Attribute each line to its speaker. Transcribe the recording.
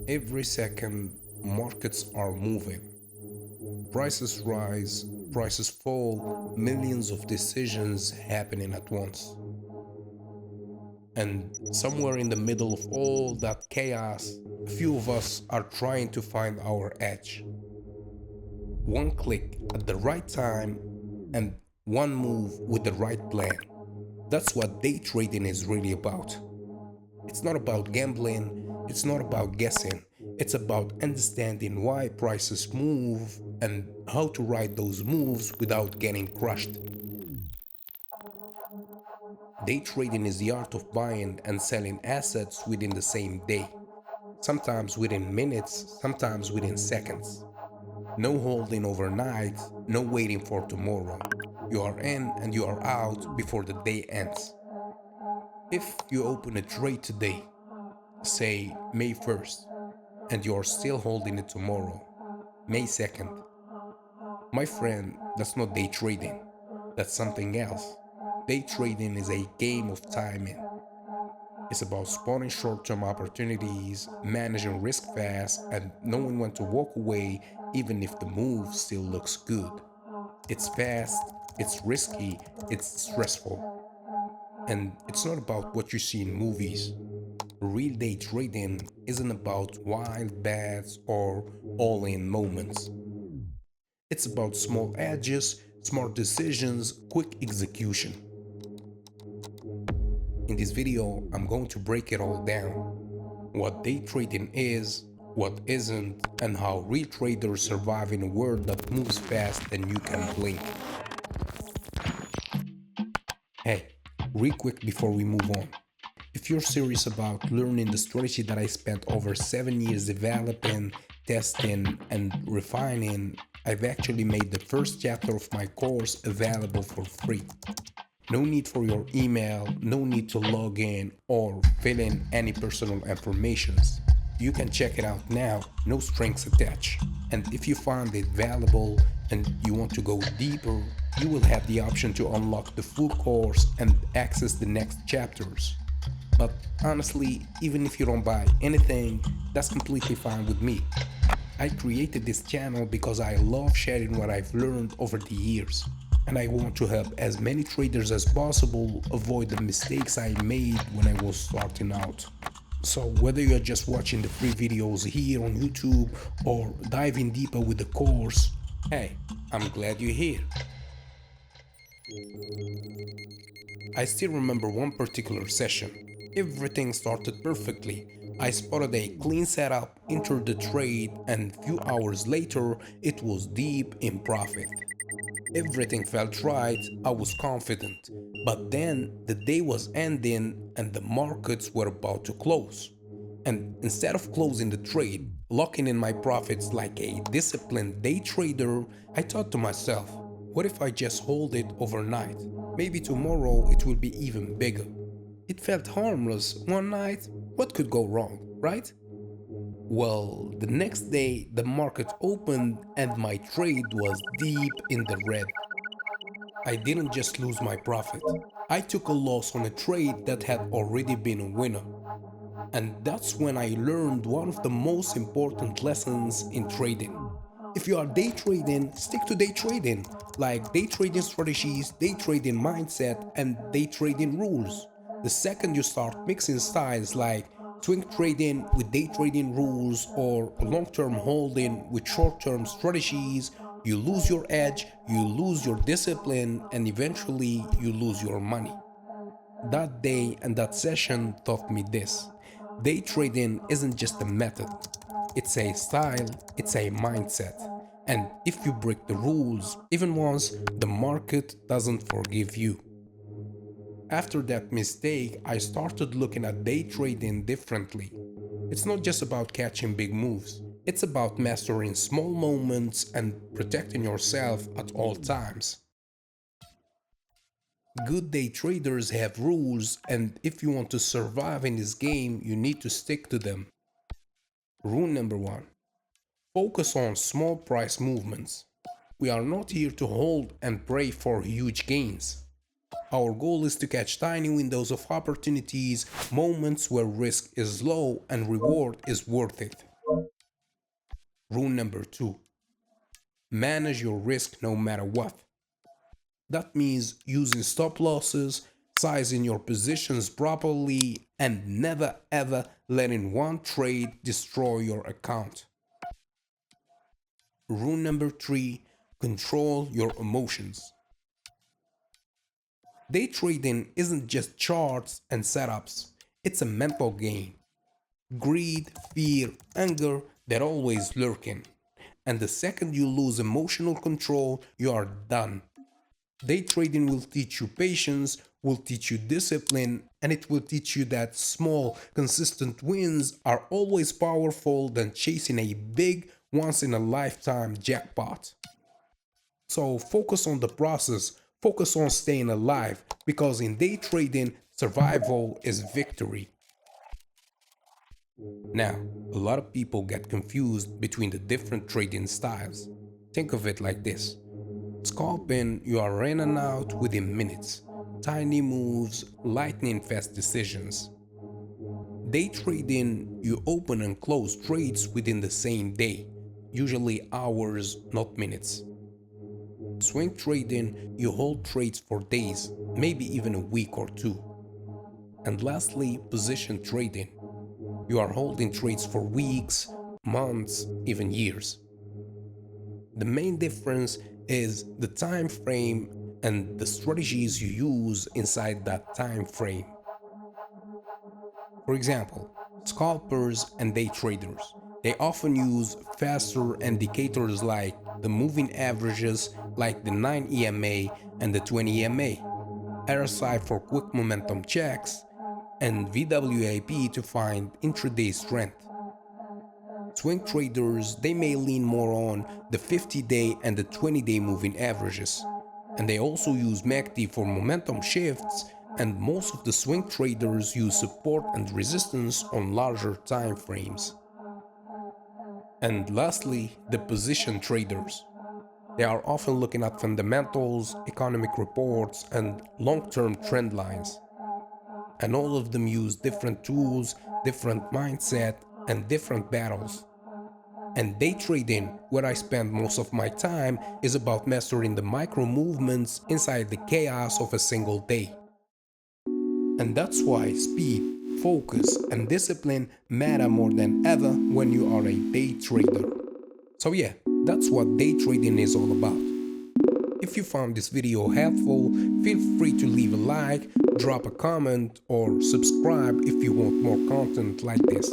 Speaker 1: Every second, markets are moving. Prices rise, prices fall, millions of decisions happening at once. And somewhere in the middle of all that chaos, a few of us are trying to find our edge. One click at the right time and one move with the right plan. That's what day trading is really about. It's not about gambling, it's not about guessing, it's about understanding why prices move and how to ride those moves without getting crushed. Day trading is the art of buying and selling assets within the same day, sometimes within minutes, sometimes within seconds. No holding overnight, no waiting for tomorrow. You are in and you are out before the day ends. If you open a trade today, say May 1st, and you're still holding it tomorrow, May 2nd, my friend, that's not day trading. That's something else. Day trading is a game of timing. It's about spotting short term opportunities, managing risk fast, and knowing when to walk away even if the move still looks good. It's fast, it's risky, it's stressful. And it's not about what you see in movies. Real day trading isn't about wild bets or all in moments. It's about small edges, smart decisions, quick execution. In this video, I'm going to break it all down. What day trading is, what isn't, and how real traders survive in a world that moves fast and you can blink. Hey, real quick before we move on. If you're serious about learning the strategy that I spent over 7 years developing, testing, and refining, I've actually made the first chapter of my course available for free. No need for your email, no need to log in or fill in any personal informations. You can check it out now, no strings attached. And if you find it valuable and you want to go deeper, you will have the option to unlock the full course and access the next chapters. But honestly, even if you don't buy anything, that's completely fine with me. I created this channel because I love sharing what I've learned over the years. And I want to help as many traders as possible avoid the mistakes I made when I was starting out. So whether you're just watching the free videos here on YouTube or diving deeper with the course, hey, I'm glad you're here. I still remember one particular session. Everything started perfectly. I spotted a clean setup, entered the trade, and few hours later, it was deep in profit. Everything felt right, I was confident. But then the day was ending and the markets were about to close. And instead of closing the trade, locking in my profits like a disciplined day trader, I thought to myself, what if I just hold it overnight? Maybe tomorrow it will be even bigger. It felt harmless one night. What could go wrong, right? Well, the next day the market opened and my trade was deep in the red. I didn't just lose my profit. I took a loss on a trade that had already been a winner. And that's when I learned one of the most important lessons in trading. If you are day trading, stick to day trading, like day trading strategies, day trading mindset, and day trading rules. The second you start mixing styles like swing trading with day trading rules or long-term holding with short-term strategies, you lose your edge, you lose your discipline, and eventually you lose your money. That day and that session taught me this. Day trading isn't just a method, it's a style, it's a mindset. And if you break the rules, even once, the market doesn't forgive you. After that mistake, I started looking at day trading differently. It's not just about catching big moves, it's about mastering small moments and protecting yourself at all times. Good day traders have rules, and if you want to survive in this game, you need to stick to them. Rule number one: focus on small price movements. We are not here to hold and pray for huge gains. Our goal is to catch tiny windows of opportunities, moments where risk is low and reward is worth it. Rule number 2. Manage your risk no matter what. That means using stop losses, sizing your positions properly, and never ever letting one trade destroy your account. Rule number 3. Control your emotions. Day trading isn't just charts and setups, it's a mental game. Greed, fear, anger, they're always lurking. And the second you lose emotional control, you are done. Day trading will teach you patience, will teach you discipline, and it will teach you that small, consistent wins are always powerful than chasing a big, once in a lifetime jackpot. So focus on the process, focus on staying alive, because in day trading, survival is victory. Now, a lot of people get confused between the different trading styles. Think of it like this. Scalping, you are in and out within minutes. Tiny moves, lightning fast decisions. Day trading, you open and close trades within the same day, usually hours, not minutes. Swing trading, you hold trades for days, maybe even a week or two. And lastly, position trading. You are holding trades for weeks, months, even years. The main difference is the time frame and the strategies you use inside that time frame. For example, scalpers and day traders. They often use faster indicators like the moving averages like the 9 EMA and the 20 EMA, RSI for quick momentum checks, and VWAP to find intraday strength. Swing traders, they may lean more on the 50-day and the 20-day moving averages. And they also use MACD for momentum shifts, and most of the swing traders use support and resistance on larger time frames. And lastly, the position traders. They are often looking at fundamentals, economic reports, and long-term trend lines. And all of them use different tools, different mindset, and different battles. And day trading, where I spend most of my time, is about mastering the micro movements inside the chaos of a single day. And that's why speed, focus, and discipline matter more than ever when you are a day trader. So yeah, that's what day trading is all about. If you found this video helpful, feel free to leave a like, drop a comment, or subscribe if you want more content like this.